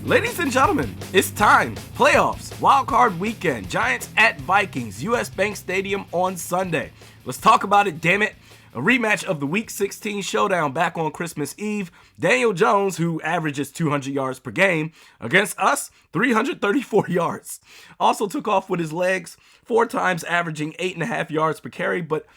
Ladies and gentlemen, it's time. Playoffs, wildcard weekend, Giants at Vikings, US Bank Stadium on Sunday. Let's talk about it, damn it. A rematch of the Week 16 showdown back on Christmas Eve. Daniel Jones, who averages 200 yards per game, against us, 334 yards. Also took off with his legs, 4 times averaging 8.5 yards per carry, but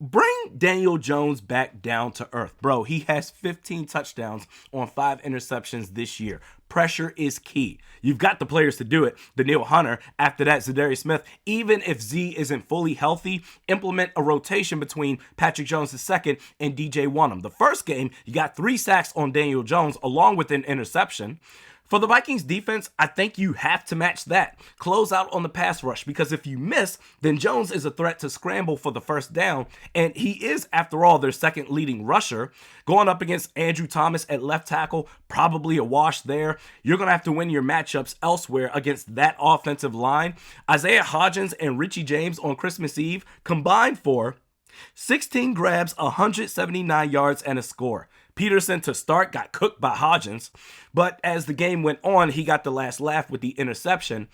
bring Daniel Jones back down to earth. Bro, he has 15 touchdowns on 5 interceptions this year. Pressure is key. You've got the players to do it. Danielle Hunter, after that, Zadarius Smith. Even if Z isn't fully healthy, implement a rotation between Patrick Jones II and DJ Wonnum. The first game, you got 3 sacks on Daniel Jones along with an interception. For the Vikings defense, I think you have to match that. Close out on the pass rush, because if you miss, then Jones is a threat to scramble for the first down, and he is, after all, their second leading rusher. Going up against Andrew Thomas at left tackle, probably a wash there. You're going to have to win your matchups elsewhere against that offensive line. Isaiah Hodgins and Richie James on Christmas Eve combined for 16 grabs, 179 yards, and a score. Peterson to start got cooked by Hodgins, but as the game went on, he got the last laugh with the interception.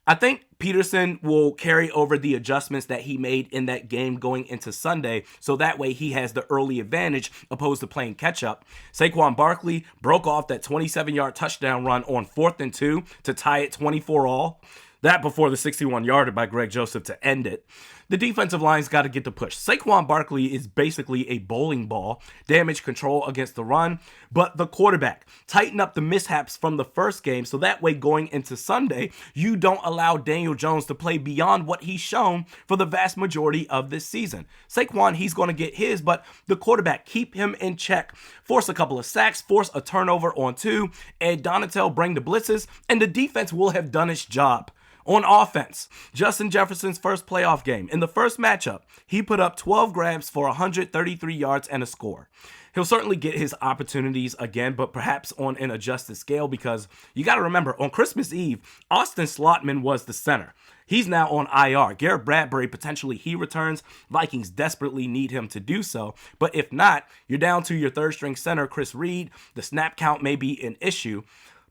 I think Peterson will carry over the adjustments that he made in that game going into Sunday, so that way he has the early advantage opposed to playing catch-up. Saquon Barkley broke off that 27-yard touchdown run on 4th and 2 to tie it 24-all. That before the 61-yarder by Greg Joseph to end it. The defensive line's got to get the push. Saquon Barkley is basically a bowling ball, damage control against the run, but the quarterback, tighten up the mishaps from the first game so that way going into Sunday, you don't allow Daniel Jones to play beyond what he's shown for the vast majority of this season. Saquon, he's going to get his, but the quarterback, keep him in check. Force a couple of sacks, force a turnover on 2, and Donatel bring the blitzes, and the defense will have done its job. On offense, Justin Jefferson's first playoff game. In the first matchup, he put up 12 grabs for 133 yards and a score. He'll certainly get his opportunities again, but perhaps on an adjusted scale, because you got to remember, on Christmas Eve, Austin Slotman was the center. He's now on IR. Garrett Bradbury, potentially he returns. Vikings desperately need him to do so. But if not, you're down to your third-string center, Chris Reed. The snap count may be an issue.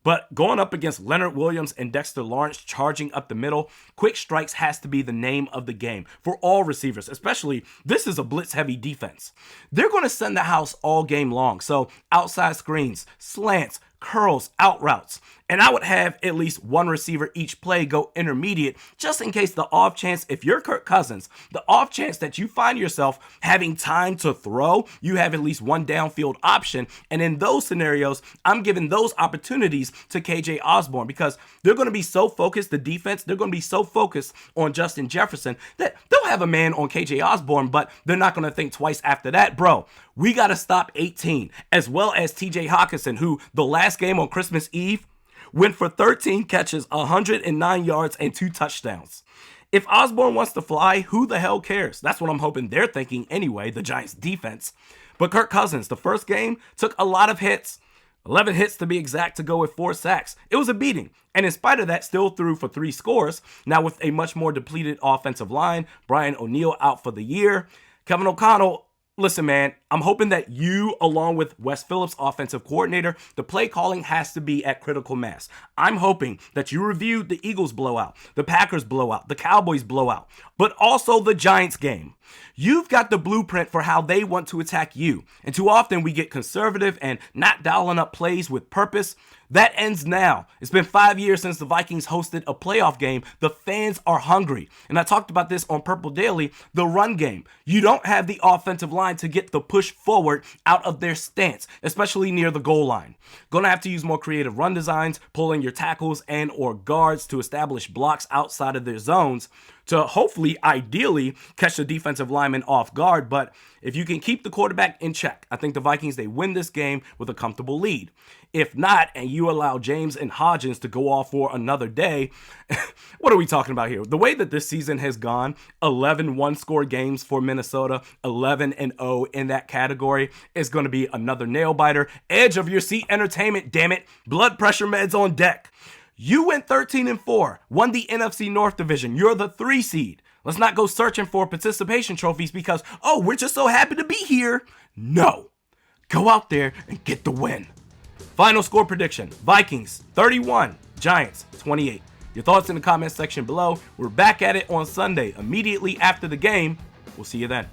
But going up against Leonard Williams and Dexter Lawrence charging up the middle, quick strikes has to be the name of the game for all receivers, especially this is a blitz-heavy defense. They're going to send the house all game long, so outside screens, slants, curls, out routes. And I would have at least one receiver each play go intermediate, just in case the off chance, if you're Kirk Cousins, the off chance that you find yourself having time to throw, you have at least one downfield option. And in those scenarios, I'm giving those opportunities to KJ Osborne, because they're going to be so focused, the defense, they're going to be so focused on Justin Jefferson that they'll have a man on KJ Osborne, but they're not going to think twice after that. Bro, we got to stop 18, as well as TJ Hawkinson, who the last game on Christmas Eve went for 13 catches, 109 yards, and 2 touchdowns. If Osborne wants to fly, who the hell cares? That's what I'm hoping they're thinking anyway, the Giants defense. But Kirk Cousins, the first game, took a lot of hits. 11 hits to be exact, to go with 4 sacks. It was a beating. And in spite of that, still threw for 3 scores. Now with a much more depleted offensive line, Brian O'Neill out for the year. Kevin O'Connell, listen, man, I'm hoping that you, along with Wes Phillips, offensive coordinator, the play calling has to be at critical mass. I'm hoping that you reviewed the Eagles blowout, the Packers blowout, the Cowboys blowout, but also the Giants game. You've got the blueprint for how they want to attack you. And too often we get conservative and not dialing up plays with purpose. That ends now. It's been 5 years since the Vikings hosted a playoff game. The fans are hungry. And I talked about this on Purple Daily, the run game. You don't have the offensive line to get the push forward out of their stance, especially near the goal line. Gonna have to use more creative run designs, pulling your tackles and or guards to establish blocks outside of their zones to hopefully, ideally, catch the defensive lineman off guard. But if you can keep the quarterback in check, I think the Vikings, they win this game with a comfortable lead. If not, and you allow James and Hodgins to go off for another day, what are we talking about here? The way that this season has gone, 11 one-score games for Minnesota, 11-0 in that category, is going to be another nail-biter. Edge of your seat entertainment, damn it. Blood pressure meds on deck. You went 13-4, won the NFC North Division. You're the 3 seed. Let's not go searching for participation trophies because, oh, we're just so happy to be here. No. Go out there and get the win. Final score prediction: Vikings 31, Giants 28. Your thoughts in the comments section below. We're back at it on Sunday immediately after the game. We'll see you then.